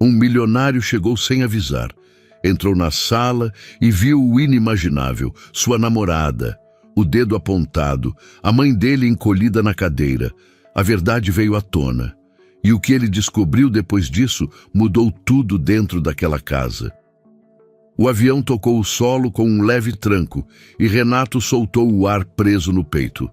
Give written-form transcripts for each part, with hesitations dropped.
Um milionário chegou sem avisar. Entrou na sala e viu o inimaginável, sua namorada, o dedo apontado, a mãe dele encolhida na cadeira. A verdade veio à tona. E o que ele descobriu depois disso mudou tudo dentro daquela casa. O avião tocou o solo com um leve tranco e Renato soltou o ar preso no peito.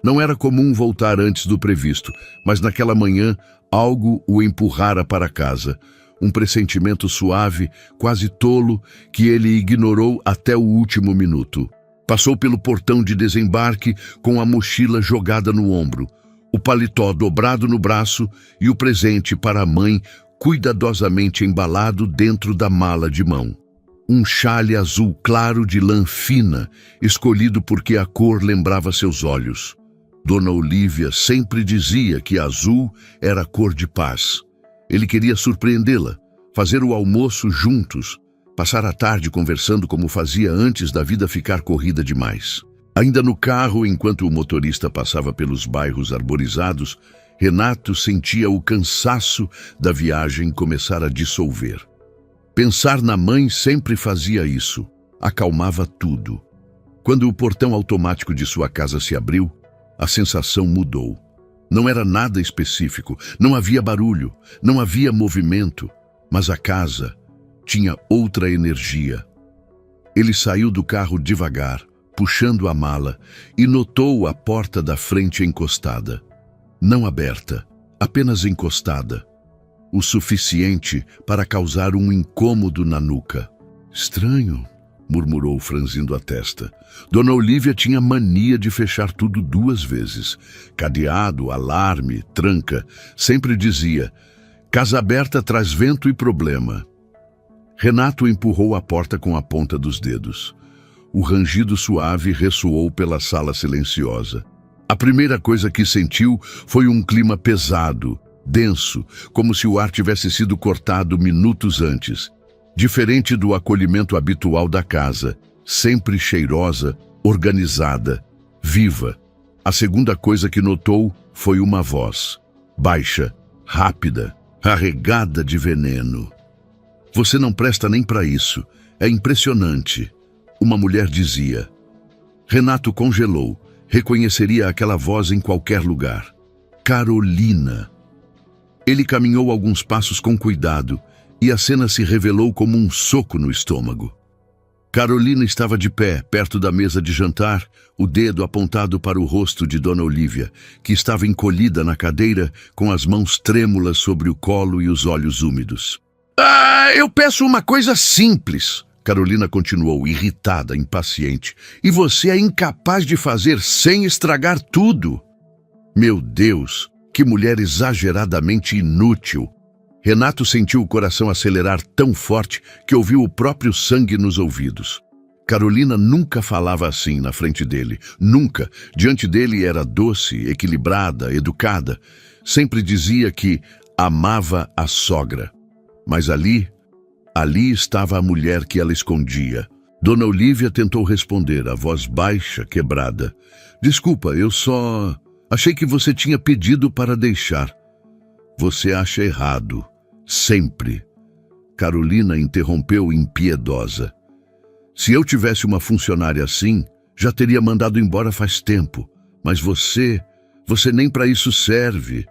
Não era comum voltar antes do previsto, mas naquela manhã algo o empurrara para casa. Um pressentimento suave, quase tolo, que ele ignorou até o último minuto. Passou pelo portão de desembarque com a mochila jogada no ombro, o paletó dobrado no braço e o presente para a mãe cuidadosamente embalado dentro da mala de mão. Um xale azul claro de lã fina, escolhido porque a cor lembrava seus olhos. Dona Olívia sempre dizia que azul era a cor de paz. Ele queria surpreendê-la, fazer o almoço juntos, passar a tarde conversando como fazia antes da vida ficar corrida demais. Ainda no carro, enquanto o motorista passava pelos bairros arborizados, Renato sentia o cansaço da viagem começar a dissolver. Pensar na mãe sempre fazia isso, acalmava tudo. Quando o portão automático de sua casa se abriu, a sensação mudou. Não era nada específico, não havia barulho, não havia movimento, mas a casa tinha outra energia. Ele saiu do carro devagar, puxando a mala, e notou a porta da frente encostada. Não aberta, apenas encostada. O suficiente para causar um incômodo na nuca. Estranho, murmurou franzindo a testa. Dona Olívia tinha mania de fechar tudo 2 vezes. Cadeado, alarme, tranca. Sempre dizia, casa aberta traz vento e problema. Renato empurrou a porta com a ponta dos dedos. O rangido suave ressoou pela sala silenciosa. A primeira coisa que sentiu foi um clima pesado, denso, como se o ar tivesse sido cortado minutos antes. Diferente do acolhimento habitual da casa, sempre cheirosa, organizada, viva. A segunda coisa que notou foi uma voz, baixa, rápida, carregada de veneno. Você não presta nem para isso, é impressionante, uma mulher dizia. Renato congelou, reconheceria aquela voz em qualquer lugar. Carolina. Ele caminhou alguns passos com cuidado, e a cena se revelou como um soco no estômago. Carolina estava de pé, perto da mesa de jantar, o dedo apontado para o rosto de Dona Olívia, que estava encolhida na cadeira, com as mãos trêmulas sobre o colo e os olhos úmidos. Eu peço uma coisa simples, Carolina continuou, irritada, impaciente, e você é incapaz de fazer sem estragar tudo. Meu Deus, que mulher exageradamente inútil! Renato sentiu o coração acelerar tão forte que ouviu o próprio sangue nos ouvidos. Carolina nunca falava assim na frente dele, nunca. Diante dele era doce, equilibrada, educada. Sempre dizia que amava a sogra. Mas ali estava a mulher que ela escondia. Dona Olívia tentou responder, a voz baixa, quebrada. Desculpa, eu só achei que você tinha pedido para deixar. Você acha errado. Sempre. Carolina interrompeu impiedosa. Se eu tivesse uma funcionária assim, já teria mandado embora faz tempo. Mas você nem para isso serve.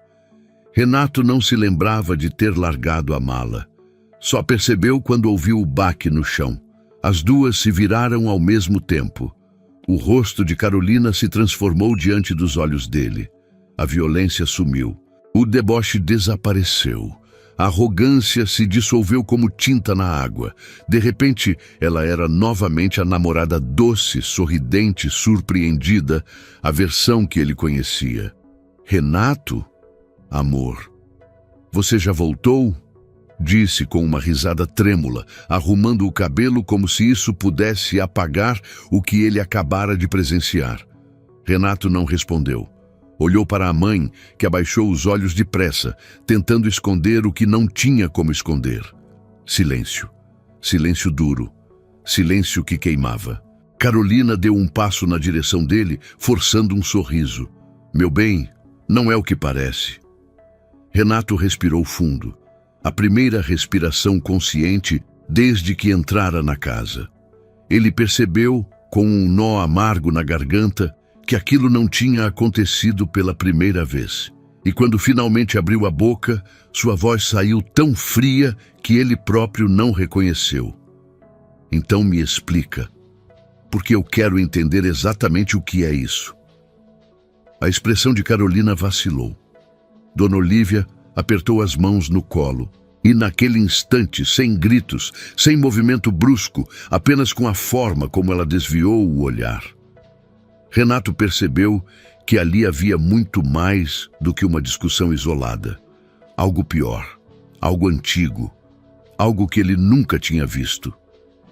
Renato não se lembrava de ter largado a mala. Só percebeu quando ouviu o baque no chão. As duas se viraram ao mesmo tempo. O rosto de Carolina se transformou diante dos olhos dele. A violência sumiu. O deboche desapareceu. A arrogância se dissolveu como tinta na água. De repente, ela era novamente a namorada doce, sorridente, surpreendida, a versão que ele conhecia. Renato? Amor. Você já voltou? Disse com uma risada trêmula, arrumando o cabelo como se isso pudesse apagar o que ele acabara de presenciar. Renato não respondeu. Olhou para a mãe, que abaixou os olhos depressa, tentando esconder o que não tinha como esconder. Silêncio. Silêncio duro. Silêncio que queimava. Carolina deu um passo na direção dele, forçando um sorriso. Meu bem, não é o que parece. Renato respirou fundo. A primeira respiração consciente desde que entrara na casa. Ele percebeu, com um nó amargo na garganta, que aquilo não tinha acontecido pela primeira vez. E quando finalmente abriu a boca, sua voz saiu tão fria que ele próprio não reconheceu. Então me explica, porque eu quero entender exatamente o que é isso. A expressão de Carolina vacilou. Dona Olívia apertou as mãos no colo. E naquele instante, sem gritos, sem movimento brusco, apenas com a forma como ela desviou o olhar, Renato percebeu que ali havia muito mais do que uma discussão isolada. Algo pior, algo antigo, algo que ele nunca tinha visto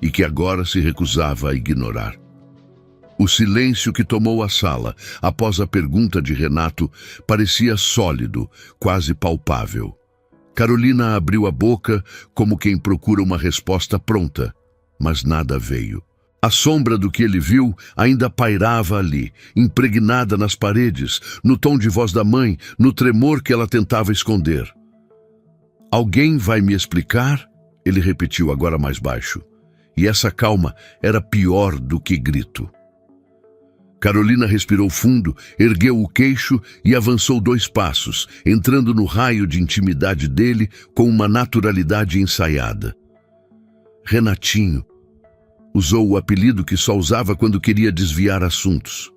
e que agora se recusava a ignorar. O silêncio que tomou a sala após a pergunta de Renato parecia sólido, quase palpável. Carolina abriu a boca como quem procura uma resposta pronta, mas nada veio. A sombra do que ele viu ainda pairava ali, impregnada nas paredes, no tom de voz da mãe, no tremor que ela tentava esconder. "Alguém vai me explicar?" Ele repetiu agora mais baixo. E essa calma era pior do que grito. Carolina respirou fundo, ergueu o queixo e avançou 2 passos, entrando no raio de intimidade dele com uma naturalidade ensaiada. Renatinho. Usou o apelido que só usava quando queria desviar assuntos.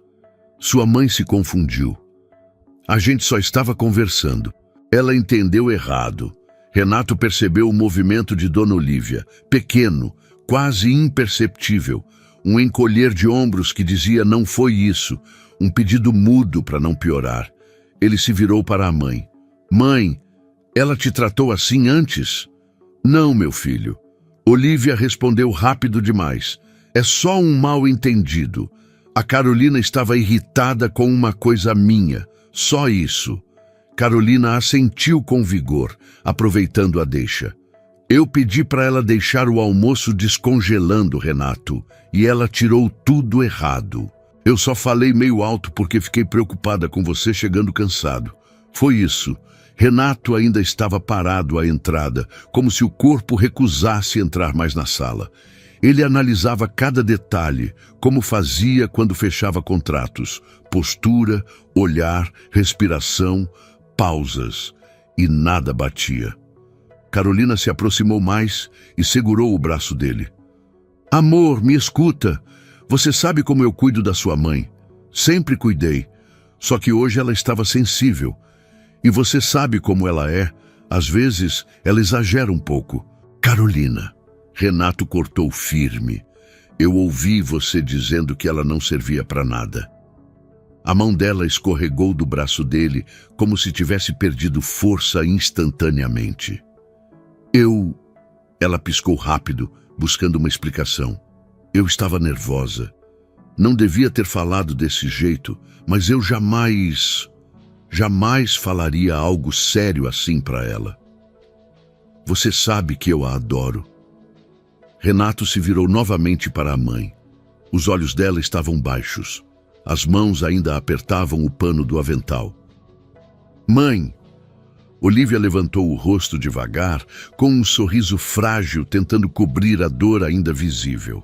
Sua mãe se confundiu. A gente só estava conversando. Ela entendeu errado. Renato percebeu o movimento de Dona Olívia, pequeno, quase imperceptível, um encolher de ombros que dizia não foi isso, um pedido mudo para não piorar. Ele se virou para a mãe. "Mãe, ela te tratou assim antes?" "Não, meu filho." Olívia respondeu rápido demais. "É só um mal-entendido. A Carolina estava irritada com uma coisa minha, só isso." Carolina assentiu com vigor, aproveitando a deixa. "Eu pedi para ela deixar o almoço descongelando, Renato, e ela tirou tudo errado. Eu só falei meio alto porque fiquei preocupada com você chegando cansado. Foi isso." Renato ainda estava parado à entrada, como se o corpo recusasse entrar mais na sala. Ele analisava cada detalhe, como fazia quando fechava contratos. Postura, olhar, respiração, pausas. E nada batia. Carolina se aproximou mais e segurou o braço dele. "Amor, me escuta. Você sabe como eu cuido da sua mãe. Sempre cuidei. Só que hoje ela estava sensível. E você sabe como ela é. Às vezes, ela exagera um pouco." "Carolina." Renato cortou firme. "Eu ouvi você dizendo que ela não servia para nada." A mão dela escorregou do braço dele, como se tivesse perdido força instantaneamente. Ela piscou rápido, buscando uma explicação. "Eu estava nervosa. Não devia ter falado desse jeito, mas eu jamais falaria algo sério assim para ela. Você sabe que eu a adoro." Renato se virou novamente para a mãe. Os olhos dela estavam baixos. As mãos ainda apertavam o pano do avental. "Mãe." Olívia levantou o rosto devagar, com um sorriso frágil tentando cobrir a dor ainda visível.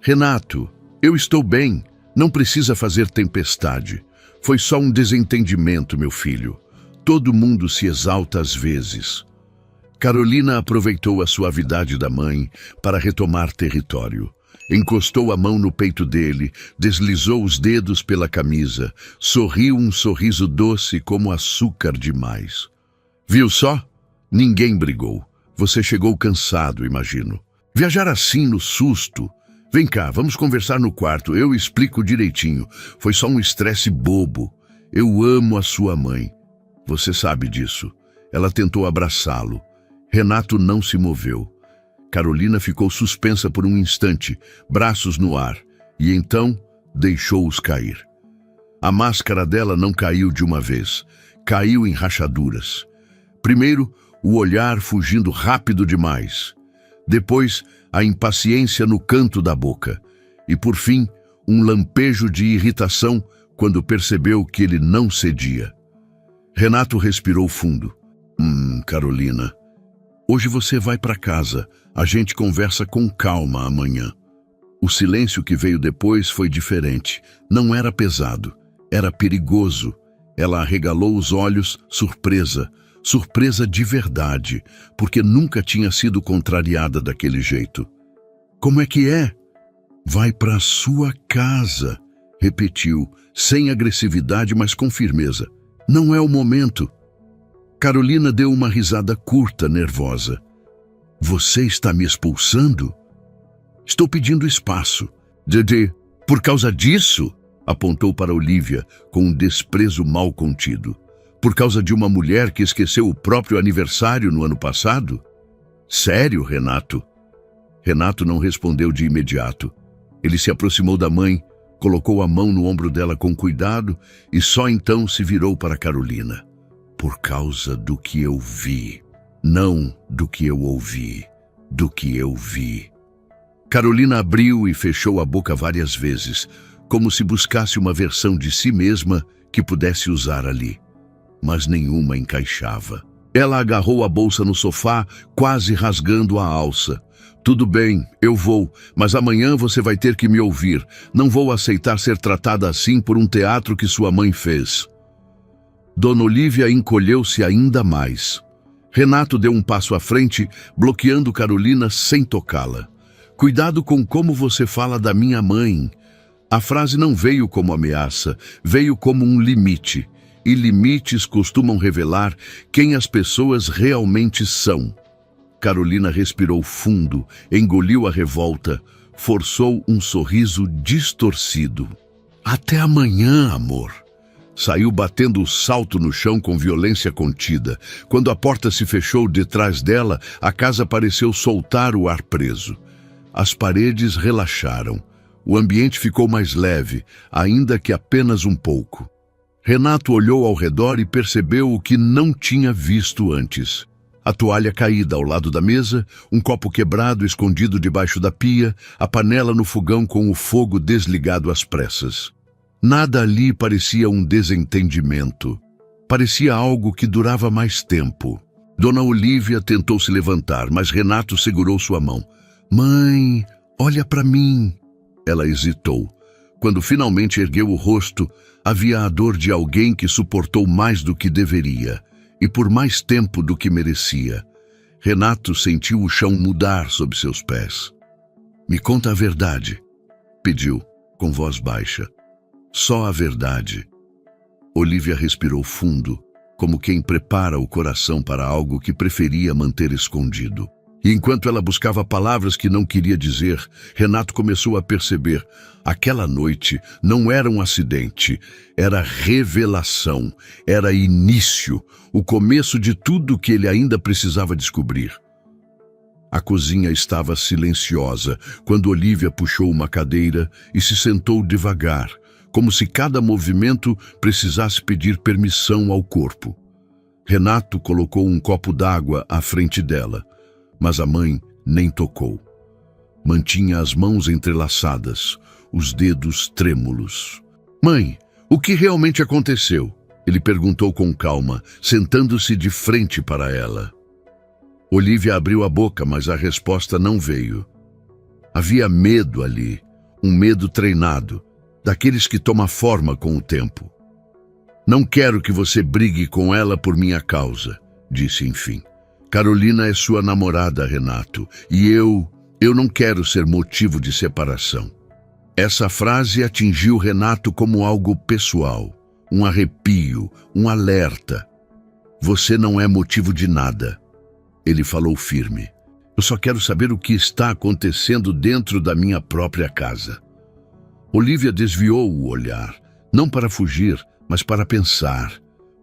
"Renato, eu estou bem. Não precisa fazer tempestade. Foi só um desentendimento, meu filho. Todo mundo se exalta às vezes." Carolina aproveitou a suavidade da mãe para retomar território. Encostou a mão no peito dele, deslizou os dedos pela camisa, sorriu um sorriso doce como açúcar demais. "Viu só? Ninguém brigou. Você chegou cansado, imagino. Viajar assim no susto. Vem cá, vamos conversar no quarto, eu explico direitinho. Foi só um estresse bobo. Eu amo a sua mãe. Você sabe disso." Ela tentou abraçá-lo. Renato não se moveu. Carolina ficou suspensa por um instante, braços no ar, e então deixou-os cair. A máscara dela não caiu de uma vez, caiu em rachaduras. Primeiro, o olhar fugindo rápido demais. Depois, a impaciência no canto da boca. E, por fim, um lampejo de irritação quando percebeu que ele não cedia. Renato respirou fundo. Carolina, Hoje você vai para casa. A gente conversa com calma amanhã. O silêncio que veio depois foi diferente. Não era pesado. Era perigoso. Ela arregalou os olhos, surpresa. Surpresa de verdade, porque nunca tinha sido contrariada daquele jeito. Como é que é? Vai para sua casa, repetiu, sem agressividade, mas com firmeza. Não é o momento. Carolina deu uma risada curta, nervosa. Você está me expulsando? Estou pedindo espaço. Dede, por causa disso? Apontou para Olivia, com um desprezo mal contido. Por causa de uma mulher que esqueceu o próprio aniversário no ano passado? Sério, Renato? Renato não respondeu de imediato. Ele se aproximou da mãe, colocou a mão no ombro dela com cuidado e só então se virou para Carolina. Por causa do que eu vi. Não do que eu ouvi. Do que eu vi. Carolina abriu e fechou a boca várias vezes, como se buscasse uma versão de si mesma que pudesse usar ali. Mas nenhuma encaixava. Ela agarrou a bolsa no sofá, quase rasgando a alça. Tudo bem, eu vou, mas amanhã você vai ter que me ouvir. Não vou aceitar ser tratada assim por um teatro que sua mãe fez. Dona Olivia encolheu-se ainda mais. Renato deu um passo à frente, bloqueando Carolina sem tocá-la. Cuidado com como você fala da minha mãe. A frase não veio como ameaça, veio como um limite. E limites costumam revelar quem as pessoas realmente são. Carolina respirou fundo, engoliu a revolta, forçou um sorriso distorcido. Até amanhã, amor. Saiu batendo o salto no chão com violência contida. Quando a porta se fechou detrás dela, a casa pareceu soltar o ar preso. As paredes relaxaram. O ambiente ficou mais leve, ainda que apenas um pouco. Renato olhou ao redor e percebeu o que não tinha visto antes. A toalha caída ao lado da mesa, um copo quebrado escondido debaixo da pia, a panela no fogão com o fogo desligado às pressas. Nada ali parecia um desentendimento. Parecia algo que durava mais tempo. Dona Olivia tentou se levantar, mas Renato segurou sua mão. Mãe, olha para mim. Ela hesitou. Quando finalmente ergueu o rosto, havia a dor de alguém que suportou mais do que deveria, e por mais tempo do que merecia. Renato sentiu o chão mudar sob seus pés. Me conta a verdade, pediu, com voz baixa. Só a verdade. Olivia respirou fundo, como quem prepara o coração para algo que preferia manter escondido. E enquanto ela buscava palavras que não queria dizer, Renato começou a perceber. Aquela noite não era um acidente, era revelação, era início, o começo de tudo que ele ainda precisava descobrir. A cozinha estava silenciosa quando Olivia puxou uma cadeira e se sentou devagar, como se cada movimento precisasse pedir permissão ao corpo. Renato colocou um copo d'água à frente dela, mas a mãe nem tocou. Mantinha as mãos entrelaçadas, os dedos trêmulos. Mãe, o que realmente aconteceu? Ele perguntou com calma, sentando-se de frente para ela. Olivia abriu a boca, mas a resposta não veio. Havia medo ali, um medo treinado, daqueles que toma forma com o tempo. Não quero que você brigue com ela por minha causa, disse enfim. Carolina é sua namorada, Renato, e eu não quero ser motivo de separação. Essa frase atingiu Renato como algo pessoal, um arrepio, um alerta. Você não é motivo de nada. Ele falou firme. Eu só quero saber o que está acontecendo dentro da minha própria casa. Olivia desviou o olhar, não para fugir, mas para pensar.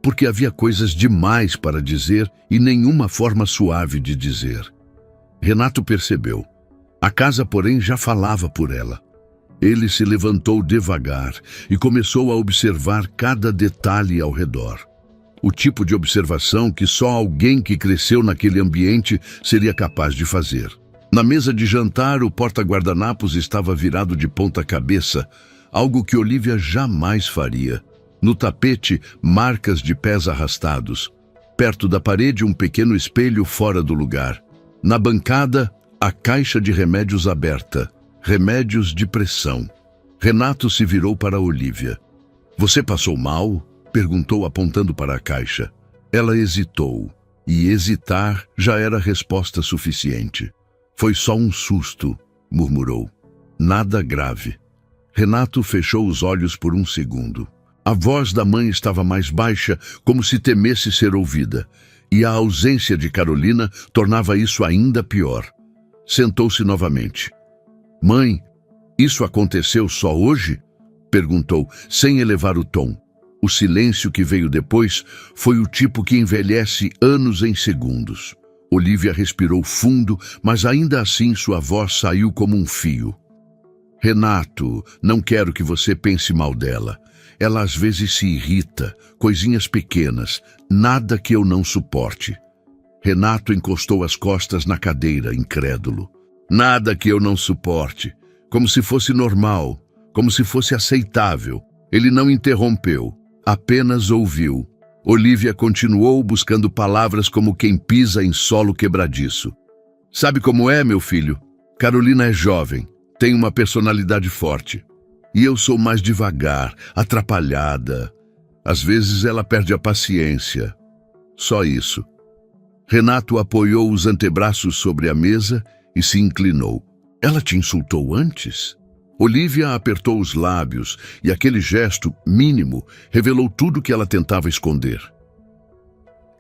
Porque havia coisas demais para dizer e nenhuma forma suave de dizer. Renato percebeu. A casa, porém, já falava por ela. Ele se levantou devagar e começou a observar cada detalhe ao redor. O tipo de observação que só alguém que cresceu naquele ambiente seria capaz de fazer. Na mesa de jantar, o porta-guardanapos estava virado de ponta cabeça, algo que Olivia jamais faria. No tapete, marcas de pés arrastados. Perto da parede, um pequeno espelho fora do lugar. Na bancada, a caixa de remédios aberta. Remédios de pressão. Renato se virou para Olívia. Você passou mal? Perguntou apontando para a caixa. Ela hesitou, e hesitar já era resposta suficiente. Foi só um susto, murmurou. Nada grave. Renato fechou os olhos por um segundo. A voz da mãe estava mais baixa, como se temesse ser ouvida, e a ausência de Carolina tornava isso ainda pior. Sentou-se novamente. Mãe, isso aconteceu só hoje? Perguntou, sem elevar o tom. O silêncio que veio depois foi o tipo que envelhece anos em segundos. Olívia respirou fundo, mas ainda assim sua voz saiu como um fio. Renato, não quero que você pense mal dela. Ela às vezes se irrita, coisinhas pequenas, nada que eu não suporte. Renato encostou as costas na cadeira, incrédulo. Nada que eu não suporte. Como se fosse normal, como se fosse aceitável. Ele não interrompeu, apenas ouviu. Olívia continuou buscando palavras como quem pisa em solo quebradiço. Sabe como é, meu filho? Carolina é jovem, tem uma personalidade forte. E eu sou mais devagar, atrapalhada. Às vezes ela perde a paciência. Só isso. Renato apoiou os antebraços sobre a mesa e se inclinou. Ela te insultou antes? Olívia apertou os lábios e aquele gesto mínimo revelou tudo que ela tentava esconder.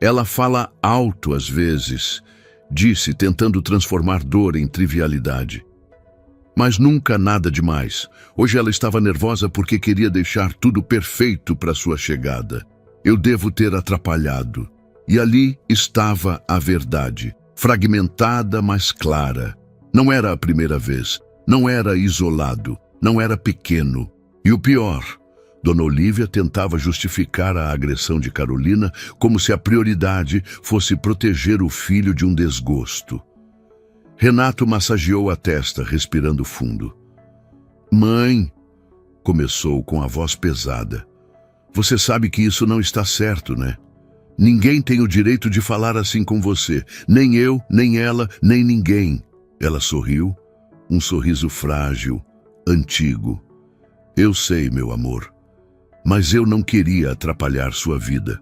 Ela fala alto às vezes, disse, tentando transformar dor em trivialidade. Mas nunca nada demais. Hoje ela estava nervosa porque queria deixar tudo perfeito para sua chegada. Eu devo ter atrapalhado. E ali estava a verdade, fragmentada, mas clara. Não era a primeira vez, não era isolado, não era pequeno. E o pior, Dona Olívia tentava justificar a agressão de Carolina como se a prioridade fosse proteger o filho de um desgosto. Renato massageou a testa, respirando fundo. Mãe, começou com a voz pesada. Você sabe que isso não está certo, né? Ninguém tem o direito de falar assim com você. Nem eu, nem ela, nem ninguém. Ela sorriu, um sorriso frágil, antigo. Eu sei, meu amor, mas eu não queria atrapalhar sua vida.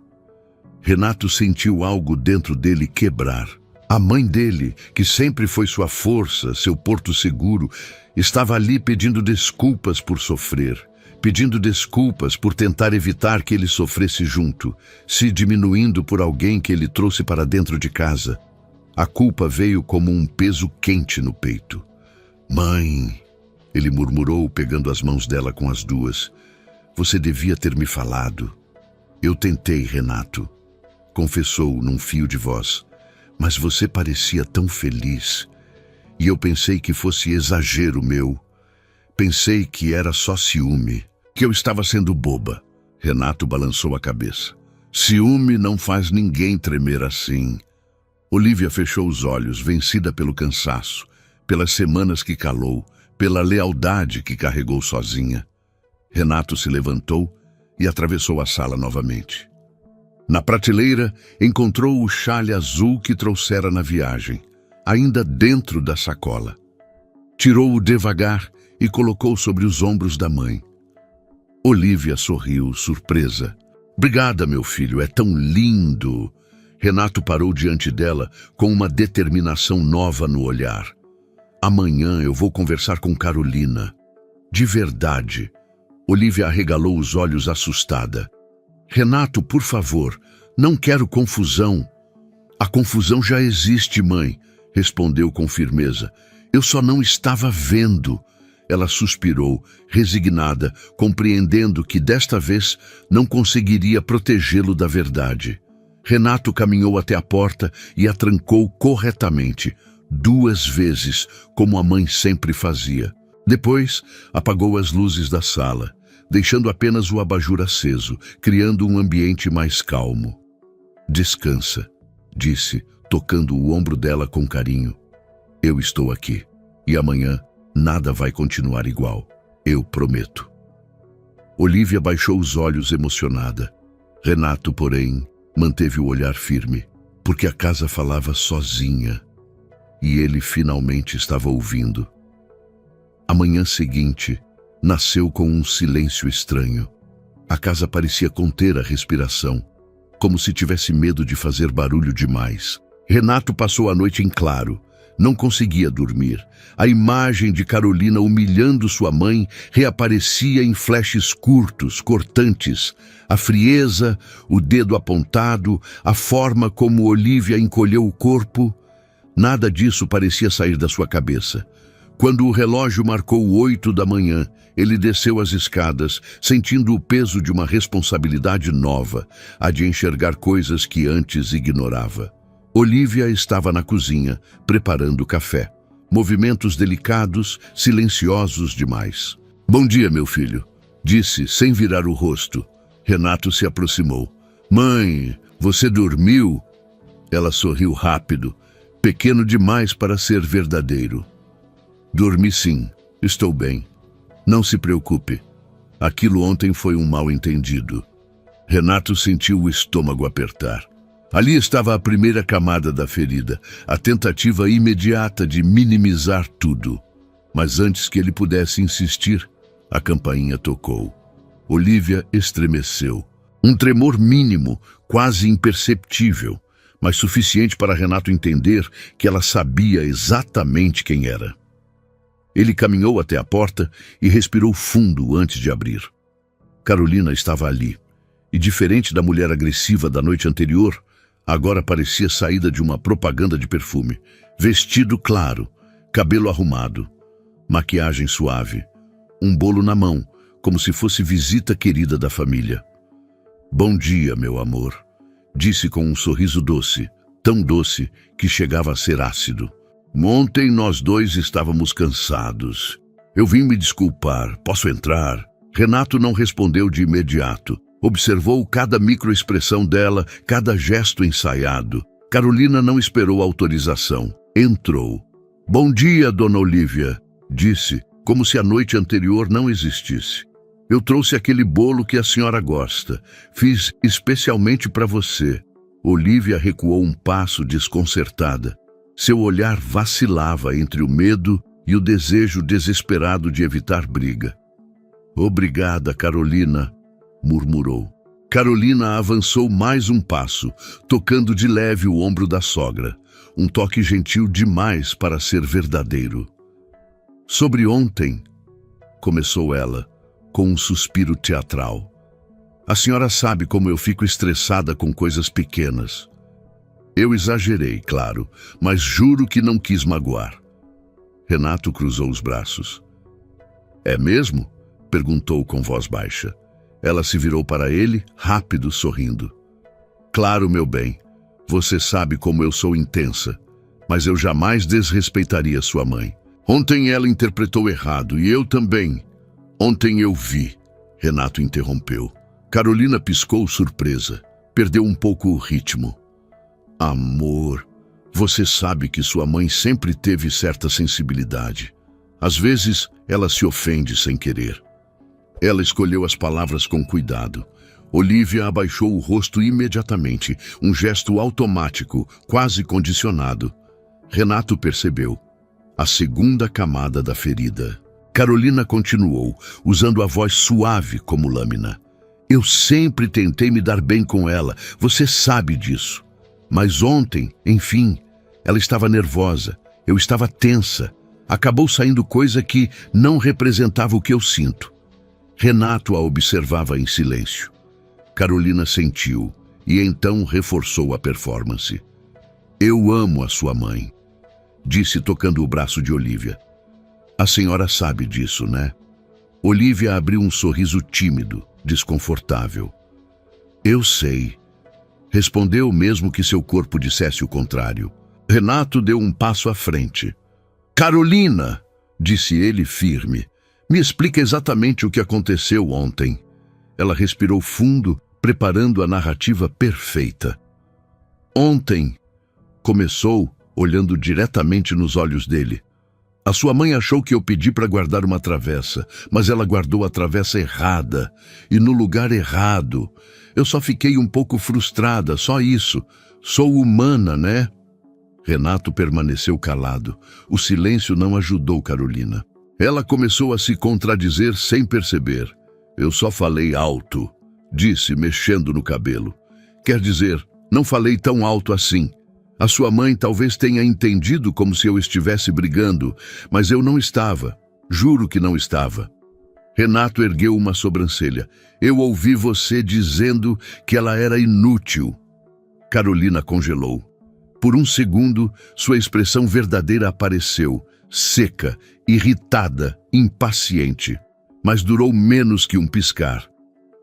Renato sentiu algo dentro dele quebrar. A mãe dele, que sempre foi sua força, seu porto seguro, estava ali pedindo desculpas por sofrer, pedindo desculpas por tentar evitar que ele sofresse junto, se diminuindo por alguém que ele trouxe para dentro de casa. A culpa veio como um peso quente no peito. Mãe, ele murmurou, pegando as mãos dela com as duas. Você devia ter me falado. Eu tentei, Renato, confessou num fio de voz. Mas você parecia tão feliz. E eu pensei que fosse exagero meu. Pensei que era só ciúme, que eu estava sendo boba. Renato balançou a cabeça. Ciúme não faz ninguém tremer assim. Olívia fechou os olhos, vencida pelo cansaço, pelas semanas que calou, pela lealdade que carregou sozinha. Renato se levantou e atravessou a sala novamente. Na prateleira, encontrou o xale azul que trouxera na viagem, ainda dentro da sacola. Tirou-o devagar e colocou sobre os ombros da mãe. Olívia sorriu, surpresa. Obrigada, meu filho, é tão lindo. Renato parou diante dela com uma determinação nova no olhar. Amanhã eu vou conversar com Carolina. De verdade. Olívia arregalou os olhos assustada. Renato, por favor, não quero confusão. A confusão já existe, mãe, respondeu com firmeza. Eu só não estava vendo. Ela suspirou, resignada, compreendendo que desta vez não conseguiria protegê-lo da verdade. Renato caminhou até a porta e a trancou corretamente, 2 vezes, como a mãe sempre fazia. Depois, apagou as luzes da sala, deixando apenas o abajur aceso, criando um ambiente mais calmo. Descansa, disse, tocando o ombro dela com carinho. Eu estou aqui, e amanhã nada vai continuar igual, eu prometo. Olívia baixou os olhos emocionada. Renato, porém, Manteve o olhar firme, porque a casa falava sozinha, e ele finalmente estava ouvindo. A manhã seguinte nasceu com um silêncio estranho. A casa parecia conter a respiração, como se tivesse medo de fazer barulho demais. Renato passou a noite em claro. Não conseguia dormir. A imagem de Carolina humilhando sua mãe reaparecia em flashes curtos, cortantes. A frieza, o dedo apontado, a forma como Olívia encolheu o corpo. Nada disso parecia sair da sua cabeça. Quando o relógio marcou 8 da manhã, ele desceu as escadas, sentindo o peso de uma responsabilidade nova, a de enxergar coisas que antes ignorava. Olívia estava na cozinha, preparando o café. Movimentos delicados, silenciosos demais. "Bom dia, meu filho", disse, sem virar o rosto. Renato se aproximou. "Mãe, você dormiu?" Ela sorriu rápido, pequeno demais para ser verdadeiro. "Dormi sim, estou bem. Não se preocupe. Aquilo ontem foi um mal-entendido." Renato sentiu o estômago apertar. Ali estava a primeira camada da ferida, a tentativa imediata de minimizar tudo. Mas antes que ele pudesse insistir, a campainha tocou. Olívia estremeceu. Um tremor mínimo, quase imperceptível, mas suficiente para Renato entender que ela sabia exatamente quem era. Ele caminhou até a porta e respirou fundo antes de abrir. Carolina estava ali, e diferente da mulher agressiva da noite anterior, agora parecia saída de uma propaganda de perfume. Vestido claro, cabelo arrumado, maquiagem suave, um bolo na mão, como se fosse visita querida da família. "Bom dia, meu amor", disse com um sorriso doce, tão doce que chegava a ser ácido. "Ontem nós dois estávamos cansados. Eu vim me desculpar. Posso entrar?" Renato não respondeu de imediato. Observou cada microexpressão dela, cada gesto ensaiado. Carolina não esperou autorização. Entrou. "Bom dia, dona Olívia", disse, como se a noite anterior não existisse. "Eu trouxe aquele bolo que a senhora gosta. Fiz especialmente para você." Olívia recuou um passo desconcertada. Seu olhar vacilava entre o medo e o desejo desesperado de evitar briga. "Obrigada, Carolina", murmurou. Carolina avançou mais um passo, tocando de leve o ombro da sogra. Um toque gentil demais para ser verdadeiro. "Sobre ontem", começou ela, com um suspiro teatral. "A senhora sabe como eu fico estressada com coisas pequenas. Eu exagerei, claro, mas juro que não quis magoar." Renato cruzou os braços. "É mesmo?" perguntou com voz baixa. Ela se virou para ele, rápido, sorrindo. "Claro, meu bem. Você sabe como eu sou intensa, mas eu jamais desrespeitaria sua mãe. Ontem ela interpretou errado e eu também. Ontem eu vi." Renato interrompeu. Carolina piscou surpresa. Perdeu um pouco o ritmo. "Amor, você sabe que sua mãe sempre teve certa sensibilidade. Às vezes, ela se ofende sem querer." Ela escolheu as palavras com cuidado. Olívia abaixou o rosto imediatamente, um gesto automático, quase condicionado. Renato percebeu. A segunda camada da ferida. Carolina continuou, usando a voz suave como lâmina. "Eu sempre tentei me dar bem com ela, você sabe disso. Mas ontem, enfim, ela estava nervosa, eu estava tensa. Acabou saindo coisa que não representava o que eu sinto." Renato a observava em silêncio. Carolina sentiu e então reforçou a performance. "Eu amo a sua mãe", disse tocando o braço de Olívia. "A senhora sabe disso, né?" Olívia abriu um sorriso tímido, desconfortável. "Eu sei", respondeu mesmo que seu corpo dissesse o contrário. Renato deu um passo à frente. "Carolina", disse ele firme, "me explica exatamente o que aconteceu ontem." Ela respirou fundo, preparando a narrativa perfeita. "Ontem", começou, olhando diretamente nos olhos dele. "A sua mãe achou que eu pedi para guardar uma travessa, mas ela guardou a travessa errada, e no lugar errado. Eu só fiquei um pouco frustrada, só isso. Sou humana, né? Renato permaneceu calado. O silêncio não ajudou Carolina. Ela começou a se contradizer sem perceber. Eu só falei alto, disse, mexendo no cabelo. Quer dizer, não falei tão alto assim. A sua mãe talvez tenha entendido como se eu estivesse brigando, mas eu não estava. Juro que não estava. Renato ergueu uma sobrancelha. Eu ouvi você dizendo que ela era inútil. Carolina congelou. Por um segundo, sua expressão verdadeira apareceu, seca, irritada, impaciente. Mas durou menos que um piscar.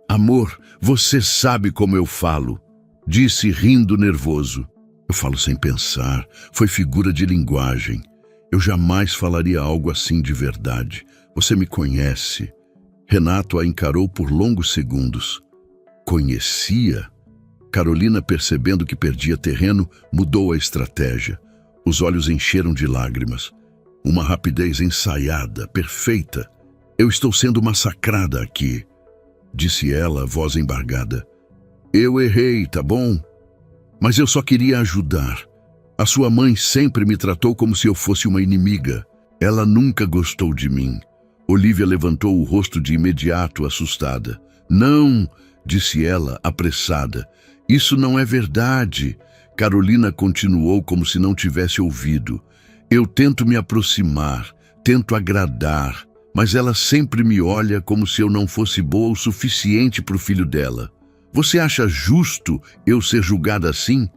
Amor, você sabe como eu falo, disse rindo nervoso. Eu falo sem pensar, foi figura de linguagem. Eu jamais falaria algo assim de verdade. Você me conhece. Renato a encarou por longos segundos. Conhecia? Carolina, percebendo que perdia terreno, mudou a estratégia. Os olhos encheram de lágrimas. Uma rapidez ensaiada, perfeita. Eu estou sendo massacrada aqui, disse ela, voz embargada. Eu errei, tá bom? Mas eu só queria ajudar. A sua mãe sempre me tratou como se eu fosse uma inimiga. Ela nunca gostou de mim. Olivia levantou o rosto de imediato, assustada. Não, disse ela, apressada. Isso não é verdade. Carolina continuou como se não tivesse ouvido. Eu tento me aproximar, tento agradar, mas ela sempre me olha como se eu não fosse boa o suficiente para o filho dela. Você acha justo eu ser julgada assim?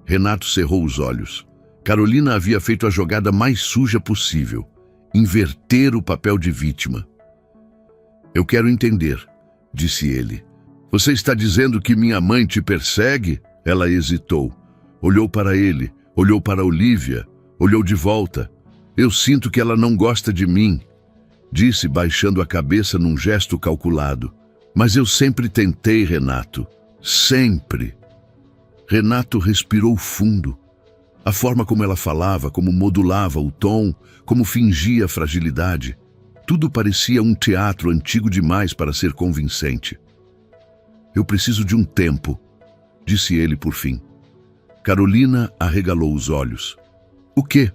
Renato cerrou os olhos. Carolina havia feito a jogada mais suja possível. Inverter o papel de vítima. Eu quero entender, disse ele. Você está dizendo que minha mãe te persegue? Ela hesitou. Olhou para ele, olhou para Olivia, olhou de volta. Eu sinto que ela não gosta de mim, disse, baixando a cabeça num gesto calculado. Mas eu sempre tentei, Renato. Sempre. Renato respirou fundo. A forma como ela falava, como modulava o tom, como fingia fragilidade. Tudo parecia um teatro antigo demais para ser convincente. Eu preciso de um tempo, disse ele por fim. Carolina arregalou os olhos. O quê?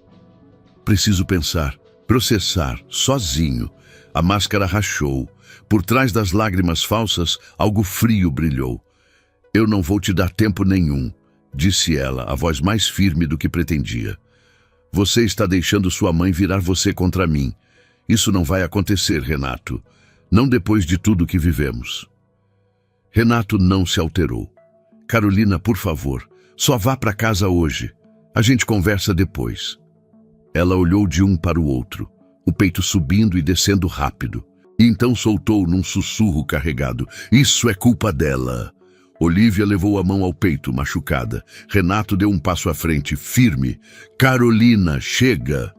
Preciso pensar, processar, sozinho. A máscara rachou. Por trás das lágrimas falsas, algo frio brilhou. Eu não vou te dar tempo nenhum, disse ela, a voz mais firme do que pretendia. Você está deixando sua mãe virar você contra mim. Isso não vai acontecer, Renato. Não depois de tudo que vivemos. Renato não se alterou. Carolina, por favor, só vá para casa hoje. A gente conversa depois. Ela olhou de um para o outro, o peito subindo e descendo rápido. E então soltou num sussurro carregado. Isso é culpa dela. Olivia levou a mão ao peito, machucada. Renato deu um passo à frente, firme. Carolina, chega!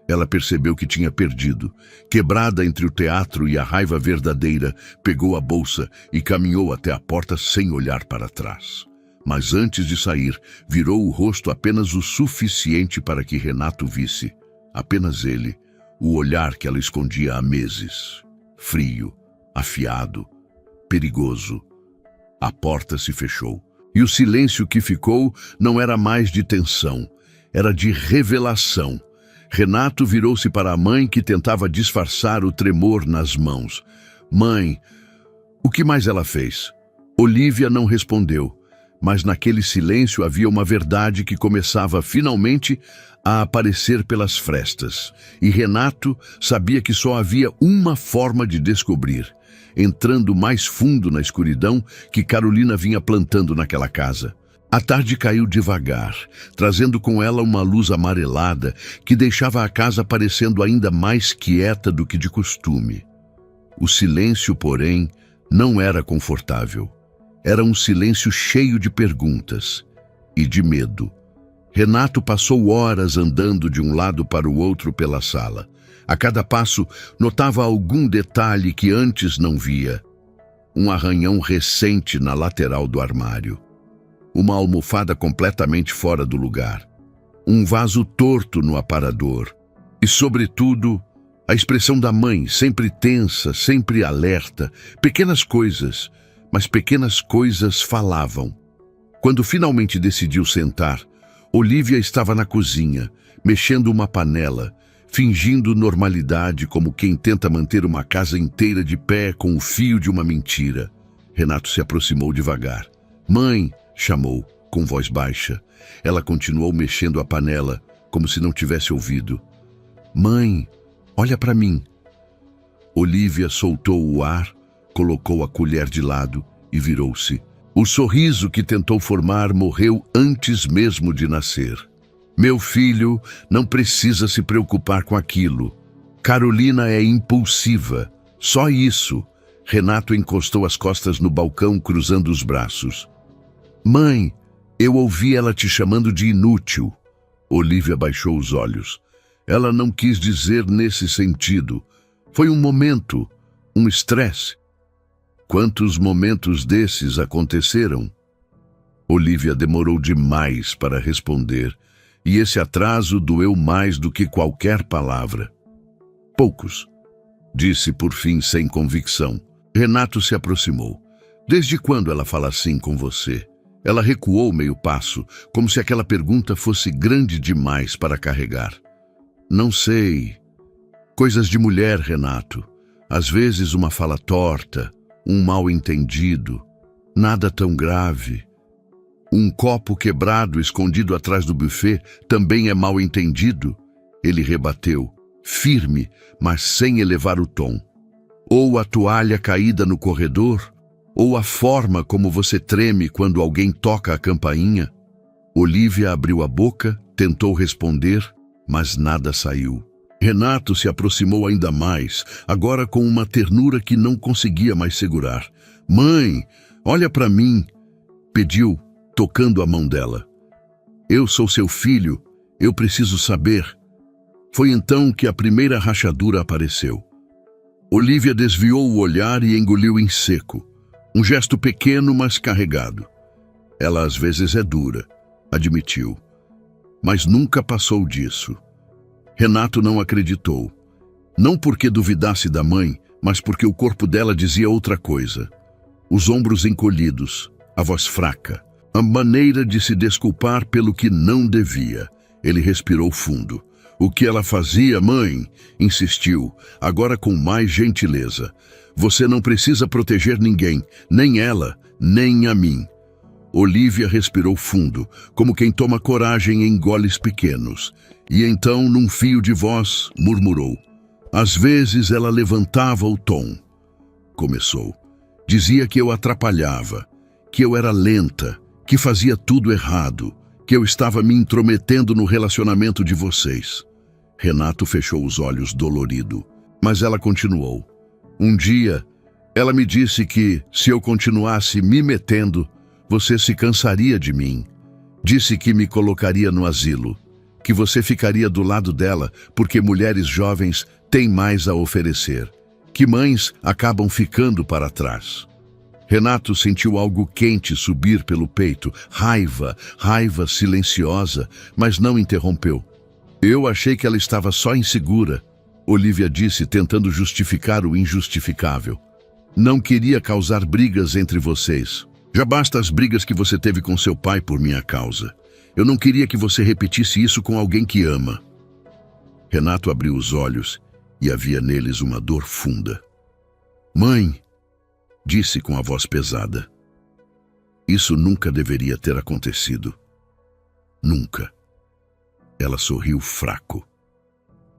Ela percebeu que tinha perdido. Quebrada entre o teatro e a raiva verdadeira, pegou a bolsa e caminhou até a porta sem olhar para trás. Mas antes de sair, virou o rosto apenas o suficiente para que Renato visse. Apenas ele, o olhar que ela escondia há meses. Frio, afiado, perigoso. A porta se fechou. E o silêncio que ficou não era mais de tensão, era de revelação. Renato virou-se para a mãe, que tentava disfarçar o tremor nas mãos. Mãe, o que mais ela fez? Olivia não respondeu, mas naquele silêncio havia uma verdade que começava finalmente a aparecer pelas frestas. E Renato sabia que só havia uma forma de descobrir, entrando mais fundo na escuridão que Carolina vinha plantando naquela casa. A tarde caiu devagar, trazendo com ela uma luz amarelada que deixava a casa parecendo ainda mais quieta do que de costume. O silêncio, porém, não era confortável. Era um silêncio cheio de perguntas e de medo. Renato passou horas andando de um lado para o outro pela sala. A cada passo, notava algum detalhe que antes não via. Um arranhão recente na lateral do armário. Uma almofada completamente fora do lugar. Um vaso torto no aparador. E, sobretudo, a expressão da mãe, sempre tensa, sempre alerta. Pequenas coisas, mas pequenas coisas falavam. Quando finalmente decidiu sentar, Olivia estava na cozinha, mexendo uma panela, fingindo normalidade como quem tenta manter uma casa inteira de pé com o fio de uma mentira. Renato se aproximou devagar. "Mãe!" chamou, com voz baixa. Ela continuou mexendo a panela, como se não tivesse ouvido. "Mãe, olha para mim." Olivia soltou o ar, colocou a colher de lado e virou-se. O sorriso que tentou formar morreu antes mesmo de nascer. "Meu filho não precisa se preocupar com aquilo. Carolina é impulsiva. Só isso." Renato encostou as costas no balcão, cruzando os braços. "Mãe, eu ouvi ela te chamando de inútil." Olivia baixou os olhos. Ela não quis dizer nesse sentido. Foi um momento, um estresse. Quantos momentos desses aconteceram? Olivia demorou demais para responder, e esse atraso doeu mais do que qualquer palavra. "Poucos", disse por fim sem convicção. Renato se aproximou. "Desde quando ela fala assim com você?" Ela recuou meio passo, como se aquela pergunta fosse grande demais para carregar. "Não sei. Coisas de mulher, Renato. Às vezes uma fala torta, um mal-entendido. Nada tão grave. Um copo quebrado escondido atrás do buffet também é mal-entendido?" Ele rebateu, firme, mas sem elevar o tom. "Ou a toalha caída no corredor, ou a forma como você treme quando alguém toca a campainha." Olivia abriu a boca, tentou responder, mas nada saiu. Renato se aproximou ainda mais, agora com uma ternura que não conseguia mais segurar. "Mãe, olha para mim", pediu, tocando a mão dela. "Eu sou seu filho, eu preciso saber." Foi então que a primeira rachadura apareceu. Olivia desviou o olhar e engoliu em seco. Um gesto pequeno, mas carregado. "Ela às vezes é dura", admitiu. Mas nunca passou disso. Renato não acreditou. Não porque duvidasse da mãe, mas porque o corpo dela dizia outra coisa. Os ombros encolhidos, a voz fraca, a maneira de se desculpar pelo que não devia. Ele respirou fundo. "O que ela fazia, mãe?" insistiu, agora com mais gentileza. "Você não precisa proteger ninguém, nem ela, nem a mim." Olivia respirou fundo, como quem toma coragem em goles pequenos. E então, num fio de voz, murmurou. "Às vezes ela levantava o tom." Começou. "Dizia que eu atrapalhava, que eu era lenta, que fazia tudo errado, que eu estava me intrometendo no relacionamento de vocês." Renato fechou os olhos dolorido, mas ela continuou. "Um dia, ela me disse que, se eu continuasse me metendo, você se cansaria de mim. Disse que me colocaria no asilo, que você ficaria do lado dela porque mulheres jovens têm mais a oferecer, que mães acabam ficando para trás." Renato sentiu algo quente subir pelo peito, raiva silenciosa, mas não interrompeu. "Eu achei que ela estava só insegura", Olivia disse, tentando justificar o injustificável. "Não queria causar brigas entre vocês. Já basta as brigas que você teve com seu pai por minha causa. Eu não queria que você repetisse isso com alguém que ama." Renato abriu os olhos e havia neles uma dor funda. "Mãe", disse com a voz pesada, "isso nunca deveria ter acontecido. Nunca." Ela sorriu fraco.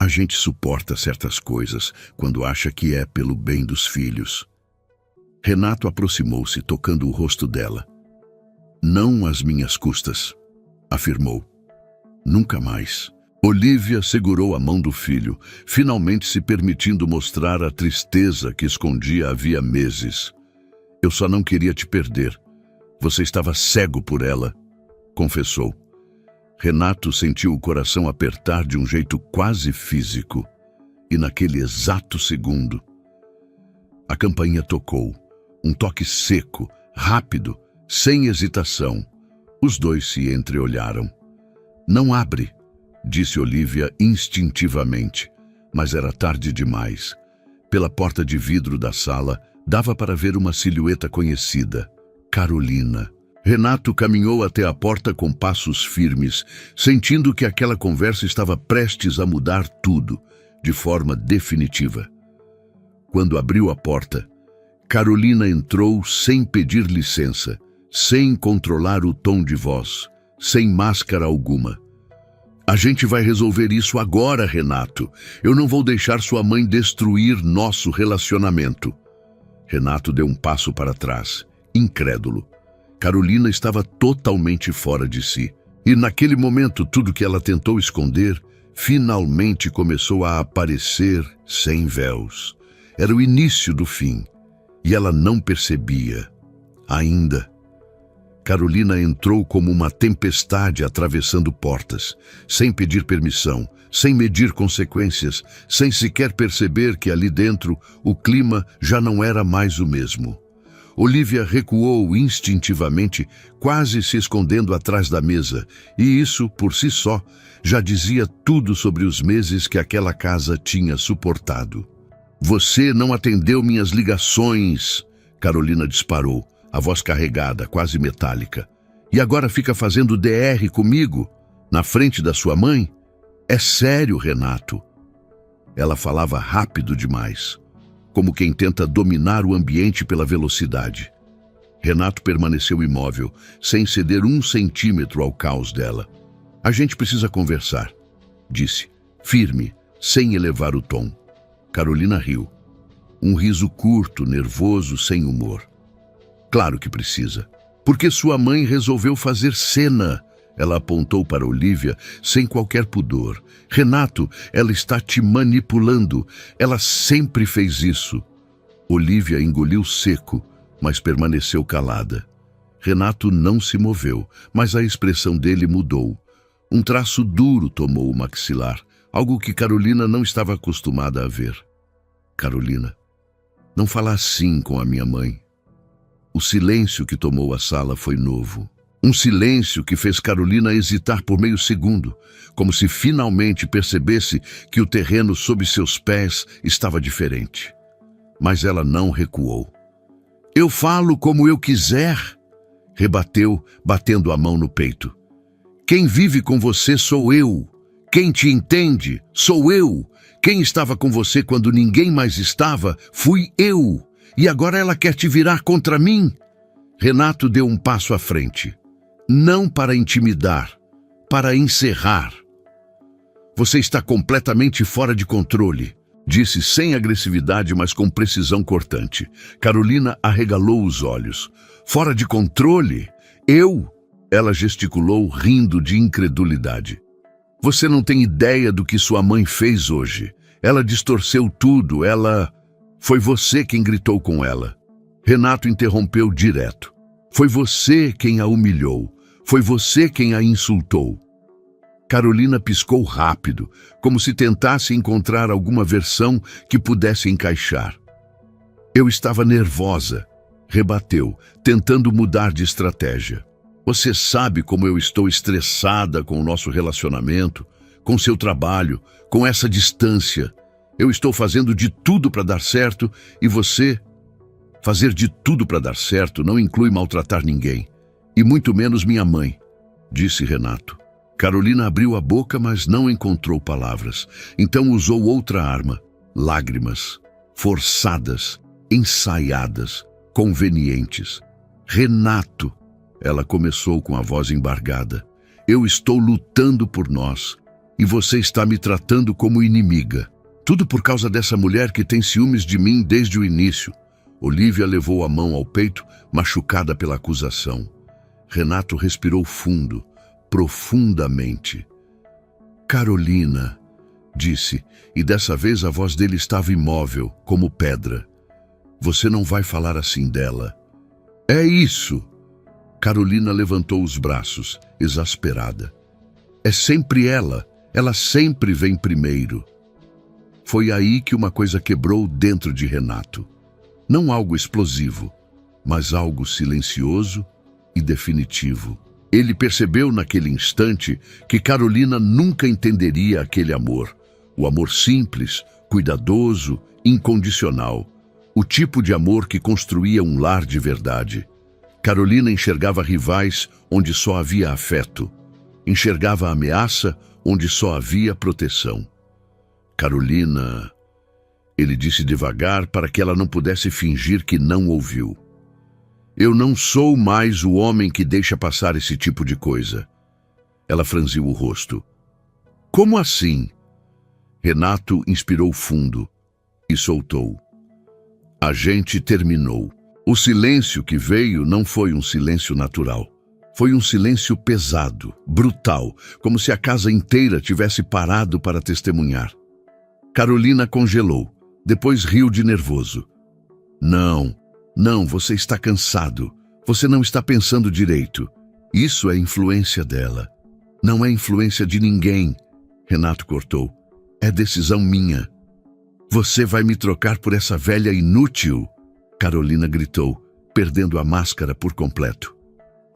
"A gente suporta certas coisas quando acha que é pelo bem dos filhos." Renato aproximou-se, tocando o rosto dela. "Não às minhas custas", afirmou. "Nunca mais." Olivia segurou a mão do filho, finalmente se permitindo mostrar a tristeza que escondia havia meses. "Eu só não queria te perder. Você estava cego por ela", confessou. Renato sentiu o coração apertar de um jeito quase físico. E naquele exato segundo, a campainha tocou. Um toque seco, rápido, sem hesitação. Os dois se entreolharam. "Não abre", disse Olivia instintivamente, mas era tarde demais. Pela porta de vidro da sala Dava para ver uma silhueta conhecida: Carolina. Renato caminhou até a porta com passos firmes, sentindo que aquela conversa estava prestes a mudar tudo, de forma definitiva. Quando abriu a porta, Carolina entrou sem pedir licença, sem controlar o tom de voz, sem máscara alguma. A gente vai resolver isso agora, Renato. Eu não vou deixar sua mãe destruir nosso relacionamento. Renato deu um passo para trás, incrédulo. Carolina estava totalmente fora de si. E naquele momento, tudo que ela tentou esconder, finalmente começou a aparecer sem véus. Era o início do fim. E ela não percebia. Ainda. Carolina entrou como uma tempestade atravessando portas, sem pedir permissão, sem medir consequências, sem sequer perceber que ali dentro o clima já não era mais o mesmo. Olivia recuou instintivamente, quase se escondendo atrás da mesa, e isso, por si só, já dizia tudo sobre os meses que aquela casa tinha suportado. Você não atendeu minhas ligações, Carolina disparou, a voz carregada, quase metálica. E agora fica fazendo DR comigo, na frente da sua mãe? É sério, Renato? Ela falava rápido demais, como quem tenta dominar o ambiente pela velocidade. Renato permaneceu imóvel, sem ceder 1 centímetro ao caos dela. A gente precisa conversar, disse, firme, sem elevar o tom. Carolina riu. Um riso curto, nervoso, sem humor. Claro que precisa. Porque sua mãe resolveu fazer cena. Ela apontou para Olivia sem qualquer pudor. Renato, ela está te manipulando. Ela sempre fez isso. Olivia engoliu seco, mas permaneceu calada. Renato não se moveu, mas a expressão dele mudou. Um traço duro tomou o maxilar, algo que Carolina não estava acostumada a ver. Carolina, não fala assim com a minha mãe. O silêncio que tomou a sala foi novo. Um silêncio que fez Carolina hesitar por meio segundo, como se finalmente percebesse que o terreno sob seus pés estava diferente. Mas ela não recuou. Eu falo como eu quiser, rebateu, batendo a mão no peito. Quem vive com você sou eu. Quem te entende sou eu. Quem estava com você quando ninguém mais estava fui eu. E agora ela quer te virar contra mim? Renato deu um passo à frente. Não para intimidar, para encerrar. Você está completamente fora de controle, disse sem agressividade, mas com precisão cortante. Carolina arregalou os olhos. Fora de controle? Eu? Ela gesticulou, rindo de incredulidade. Você não tem ideia do que sua mãe fez hoje. Ela distorceu tudo, Foi você quem gritou com ela. Renato interrompeu direto. Foi você quem a humilhou. Foi você quem a insultou. Carolina piscou rápido, como se tentasse encontrar alguma versão que pudesse encaixar. Eu estava nervosa, rebateu, tentando mudar de estratégia. Você sabe como eu estou estressada com o nosso relacionamento, com seu trabalho, com essa distância. Eu estou fazendo de tudo para dar certo e você... Fazer de tudo para dar certo não inclui maltratar ninguém, e muito menos minha mãe, disse Renato. Carolina abriu a boca, mas não encontrou palavras. Então usou outra arma, lágrimas, forçadas, ensaiadas, convenientes. Renato, ela começou com a voz embargada. Eu estou lutando por nós, e você está me tratando como inimiga. Tudo por causa dessa mulher que tem ciúmes de mim desde o início. Olivia levou a mão ao peito, machucada pela acusação. Renato respirou fundo, profundamente. Carolina, disse, e dessa vez a voz dele estava imóvel, como pedra. Você não vai falar assim dela. É isso! Carolina levantou os braços, exasperada. É sempre ela sempre vem primeiro. Foi aí que uma coisa quebrou dentro de Renato. Não algo explosivo, mas algo silencioso e definitivo. Ele percebeu naquele instante que Carolina nunca entenderia aquele amor. O amor simples, cuidadoso, incondicional. O tipo de amor que construía um lar de verdade. Carolina enxergava rivais onde só havia afeto. Enxergava ameaça onde só havia proteção. Carolina... Ele disse devagar para que ela não pudesse fingir que não ouviu. Eu não sou mais o homem que deixa passar esse tipo de coisa. Ela franziu o rosto. Como assim? Renato inspirou fundo e soltou. A gente terminou. O silêncio que veio não foi um silêncio natural. Foi um silêncio pesado, brutal, como se a casa inteira tivesse parado para testemunhar. Carolina congelou. Depois riu de nervoso. Não, você está cansado. Você não está pensando direito. Isso é influência dela. Não é influência de ninguém. Renato cortou. É decisão minha. Você vai me trocar por essa velha inútil? Carolina gritou, perdendo a máscara por completo.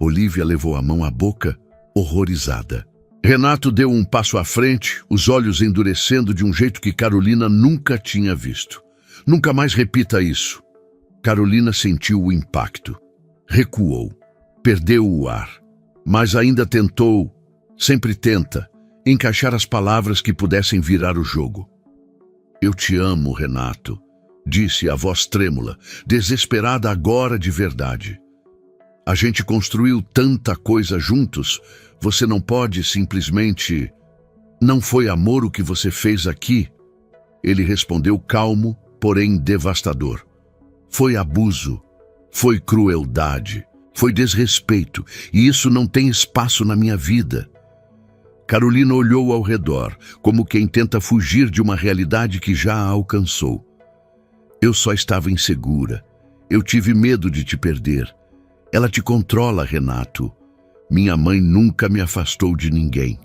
Olívia levou a mão à boca, horrorizada. Renato deu um passo à frente, os olhos endurecendo de um jeito que Carolina nunca tinha visto. Nunca mais repita isso. Carolina sentiu o impacto. Recuou. Perdeu o ar. Mas ainda tentou, sempre tenta, encaixar as palavras que pudessem virar o jogo. Eu te amo, Renato, disse a voz trêmula, desesperada agora de verdade. A gente construiu tanta coisa juntos. Você não pode simplesmente... Não foi amor o que você fez aqui? Ele respondeu calmo, porém devastador. Foi abuso, foi crueldade, foi desrespeito, e isso não tem espaço na minha vida. Carolina olhou ao redor, como quem tenta fugir de uma realidade que já a alcançou. Eu só estava insegura. Eu tive medo de te perder. Ela te controla, Renato. Minha mãe nunca me afastou de ninguém.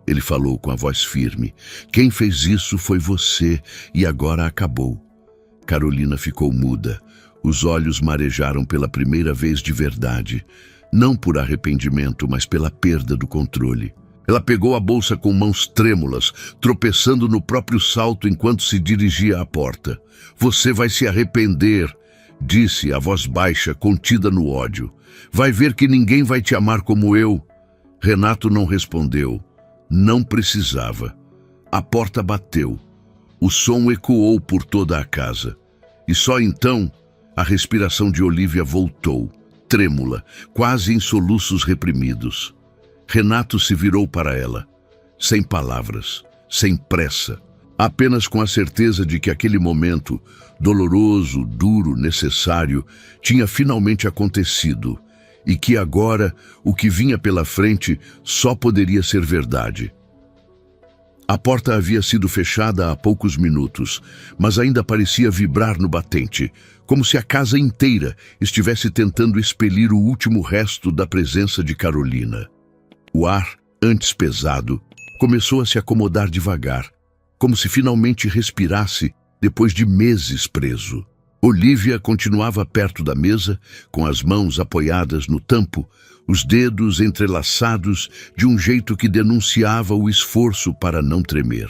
Ele falou com a voz firme. Quem fez isso foi você, e agora acabou. Carolina ficou muda. Os olhos marejaram pela primeira vez de verdade. Não por arrependimento, mas pela perda do controle. Ela pegou a bolsa com mãos trêmulas, tropeçando no próprio salto enquanto se dirigia à porta. Você vai se arrepender, disse a voz baixa, contida no ódio. Vai ver que ninguém vai te amar como eu. Renato não respondeu. Não precisava. A porta bateu. O som ecoou por toda a casa. E só então a respiração de Olívia voltou, trêmula, quase em soluços reprimidos. Renato se virou para ela, sem palavras, sem pressa, apenas com a certeza de que aquele momento, doloroso, duro, necessário, tinha finalmente acontecido e que agora o que vinha pela frente só poderia ser verdade. A porta havia sido fechada há poucos minutos, mas ainda parecia vibrar no batente, como se a casa inteira estivesse tentando expelir o último resto da presença de Carolina. O ar, antes pesado, começou a se acomodar devagar, como se finalmente respirasse depois de meses preso. Olívia continuava perto da mesa, com as mãos apoiadas no tampo, os dedos entrelaçados de um jeito que denunciava o esforço para não tremer.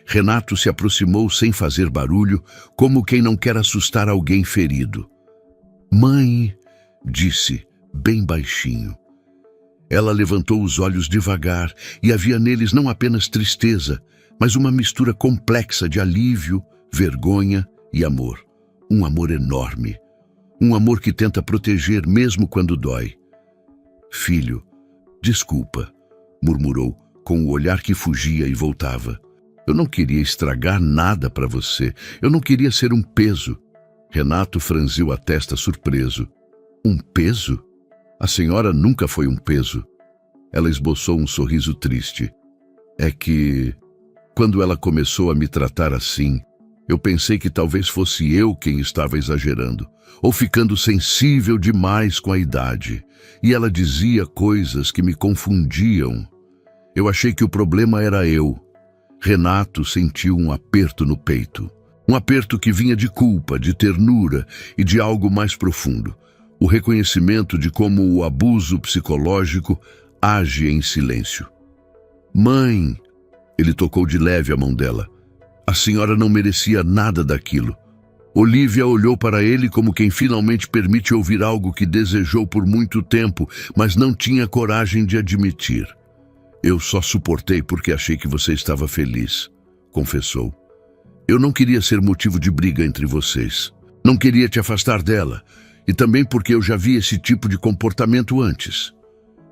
Renato se aproximou sem fazer barulho, como quem não quer assustar alguém ferido. "Mãe", disse, bem baixinho. Ela levantou os olhos devagar e havia neles não apenas tristeza, mas uma mistura complexa de alívio, vergonha e amor. Um amor enorme. Um amor que tenta proteger mesmo quando dói. "Filho, desculpa", murmurou, com o olhar que fugia e voltava. "Eu não queria estragar nada para você. Eu não queria ser um peso." Renato franziu a testa surpreso. "Um peso? A senhora nunca foi um peso." Ela esboçou um sorriso triste. "É que, quando ela começou a me tratar assim, eu pensei que talvez fosse eu quem estava exagerando, ou ficando sensível demais com a idade. E ela dizia coisas que me confundiam. Eu achei que o problema era eu." Renato sentiu um aperto no peito. Um aperto que vinha de culpa, de ternura e de algo mais profundo. O reconhecimento de como o abuso psicológico age em silêncio. "Mãe", ele tocou de leve a mão dela. "A senhora não merecia nada daquilo." Olivia olhou para ele como quem finalmente permite ouvir algo que desejou por muito tempo, mas não tinha coragem de admitir. Eu só suportei porque achei que você estava feliz, confessou. Eu não queria ser motivo de briga entre vocês. Não queria te afastar dela, e também porque eu já vi esse tipo de comportamento antes.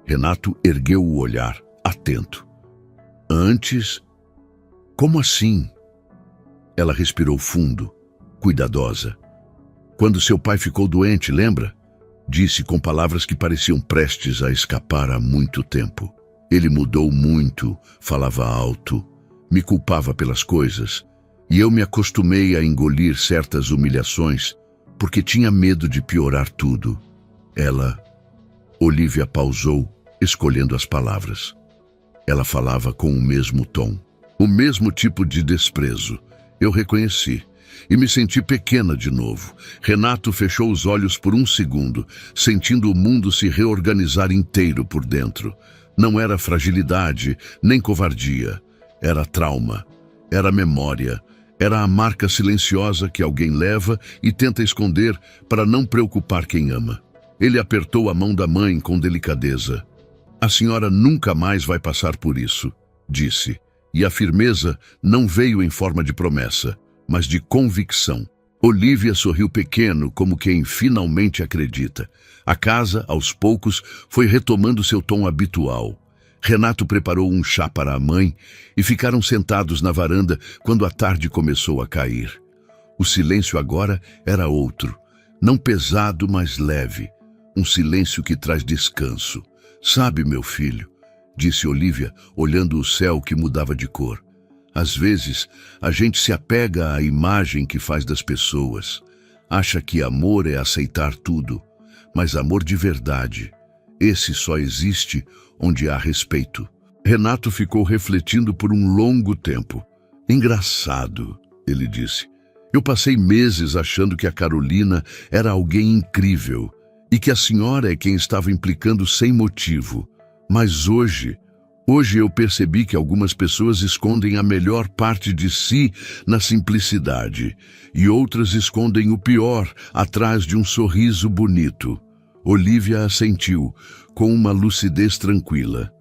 Renato ergueu o olhar, atento. Antes? Como assim? Ela respirou fundo, cuidadosa. Quando seu pai ficou doente, lembra? Disse com palavras que pareciam prestes a escapar há muito tempo. Ele mudou muito, falava alto, me culpava pelas coisas, e eu me acostumei a engolir certas humilhações porque tinha medo de piorar tudo. Olivia pausou, escolhendo as palavras. Ela falava com o mesmo tom, o mesmo tipo de desprezo. Eu reconheci e me senti pequena de novo. Renato fechou os olhos por um segundo, sentindo o mundo se reorganizar inteiro por dentro. Não era fragilidade, nem covardia. Era trauma, era memória, era a marca silenciosa que alguém leva e tenta esconder para não preocupar quem ama. Ele apertou a mão da mãe com delicadeza. A senhora nunca mais vai passar por isso, disse. E a firmeza não veio em forma de promessa, mas de convicção. Olivia sorriu pequeno, como quem finalmente acredita. A casa, aos poucos, foi retomando seu tom habitual. Renato preparou um chá para a mãe e ficaram sentados na varanda quando a tarde começou a cair. O silêncio agora era outro, não pesado, mas leve. Um silêncio que traz descanso. Sabe, meu filho, disse Olivia, olhando o céu que mudava de cor. Às vezes, a gente se apega à imagem que faz das pessoas. Acha que amor é aceitar tudo, mas amor de verdade, esse só existe onde há respeito. Renato ficou refletindo por um longo tempo. Engraçado, ele disse. Eu passei meses achando que a Carolina era alguém incrível e que a senhora é quem estava implicando sem motivo. Mas hoje eu percebi que algumas pessoas escondem a melhor parte de si na simplicidade e outras escondem o pior atrás de um sorriso bonito. Olivia assentiu, com uma lucidez tranquila.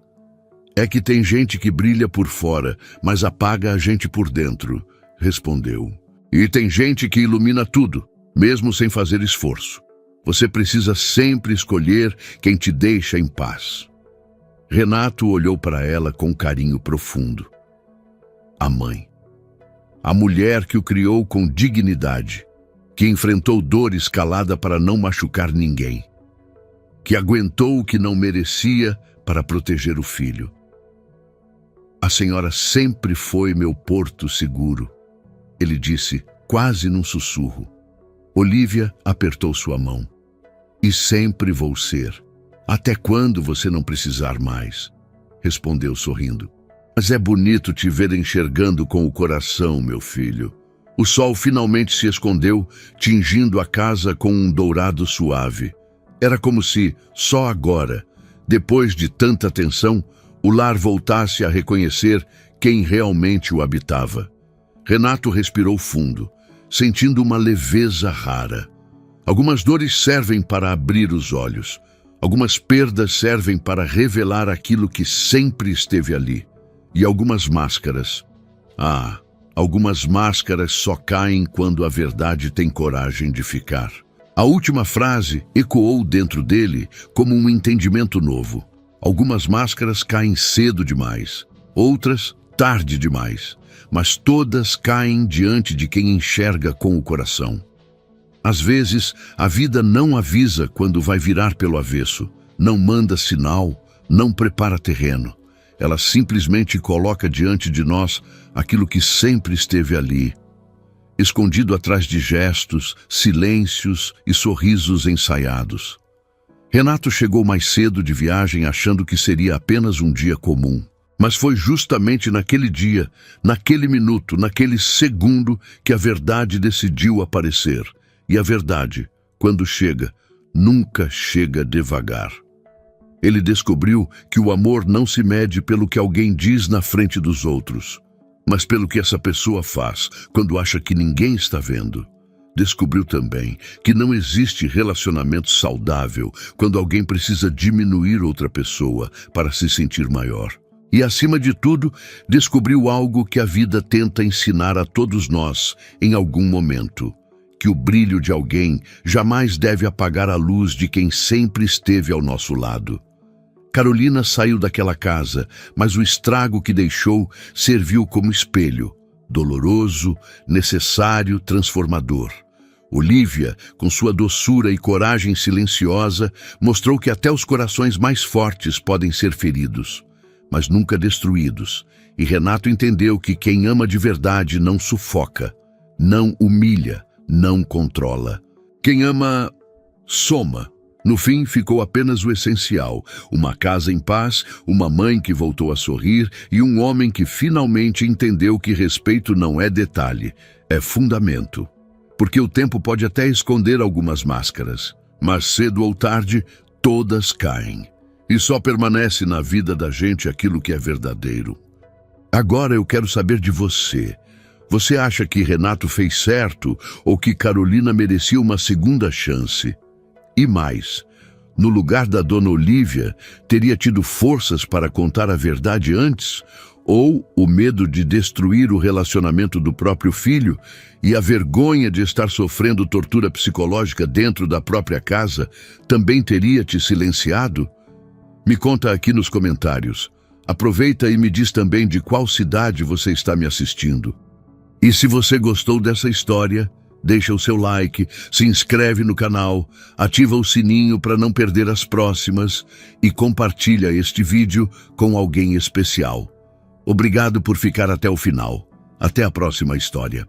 É que tem gente que brilha por fora, mas apaga a gente por dentro, respondeu. E tem gente que ilumina tudo, mesmo sem fazer esforço. Você precisa sempre escolher quem te deixa em paz. Renato olhou para ela com carinho profundo. A mãe. A mulher que o criou com dignidade, que enfrentou dores calada para não machucar ninguém, que aguentou o que não merecia para proteger o filho. A senhora sempre foi meu porto seguro, ele disse, quase num sussurro. Olivia apertou sua mão. E sempre vou ser. Até quando você não precisar mais? Respondeu sorrindo. Mas é bonito te ver enxergando com o coração, meu filho. O sol finalmente se escondeu, tingindo a casa com um dourado suave. Era como se, só agora, depois de tanta tensão, o lar voltasse a reconhecer quem realmente o habitava. Renato respirou fundo, sentindo uma leveza rara. Algumas dores servem para abrir os olhos. Algumas perdas servem para revelar aquilo que sempre esteve ali. E algumas máscaras. Algumas máscaras só caem quando a verdade tem coragem de ficar. A última frase ecoou dentro dele como um entendimento novo. Algumas máscaras caem cedo demais, outras tarde demais, mas todas caem diante de quem enxerga com o coração. Às vezes, a vida não avisa quando vai virar pelo avesso, não manda sinal, não prepara terreno. Ela simplesmente coloca diante de nós aquilo que sempre esteve ali, escondido atrás de gestos, silêncios e sorrisos ensaiados. Renato chegou mais cedo de viagem achando que seria apenas um dia comum. Mas foi justamente naquele dia, naquele minuto, naquele segundo que a verdade decidiu aparecer. E a verdade, quando chega, nunca chega devagar. Ele descobriu que o amor não se mede pelo que alguém diz na frente dos outros, mas pelo que essa pessoa faz quando acha que ninguém está vendo. descobriu também que não existe relacionamento saudável quando alguém precisa diminuir outra pessoa para se sentir maior. E, acima de tudo, descobriu algo que a vida tenta ensinar a todos nós em algum momento: que o brilho de alguém jamais deve apagar a luz de quem sempre esteve ao nosso lado. Carolina saiu daquela casa, mas o estrago que deixou serviu como espelho, doloroso, necessário, transformador. Olívia, com sua doçura e coragem silenciosa, mostrou que até os corações mais fortes podem ser feridos, mas nunca destruídos. E Renato entendeu que quem ama de verdade não sufoca, não humilha, não controla. Quem ama, soma. No fim, ficou apenas o essencial: uma casa em paz, uma mãe que voltou a sorrir e um homem que finalmente entendeu que respeito não é detalhe, é fundamento. Porque o tempo pode até esconder algumas máscaras, mas cedo ou tarde, todas caem. E só permanece na vida da gente aquilo que é verdadeiro. Agora eu quero saber de você. Você acha que Renato fez certo ou que Carolina merecia uma segunda chance? E mais, no lugar da dona Olívia, teria tido forças para contar a verdade antes? Ou o medo de destruir o relacionamento do próprio filho e a vergonha de estar sofrendo tortura psicológica dentro da própria casa também teria te silenciado? Me conta aqui nos comentários. Aproveita e me diz também de qual cidade você está me assistindo. E se você gostou dessa história, deixa o seu like, se inscreve no canal, ativa o sininho para não perder as próximas e compartilha este vídeo com alguém especial. Obrigado por ficar até o final. Até a próxima história.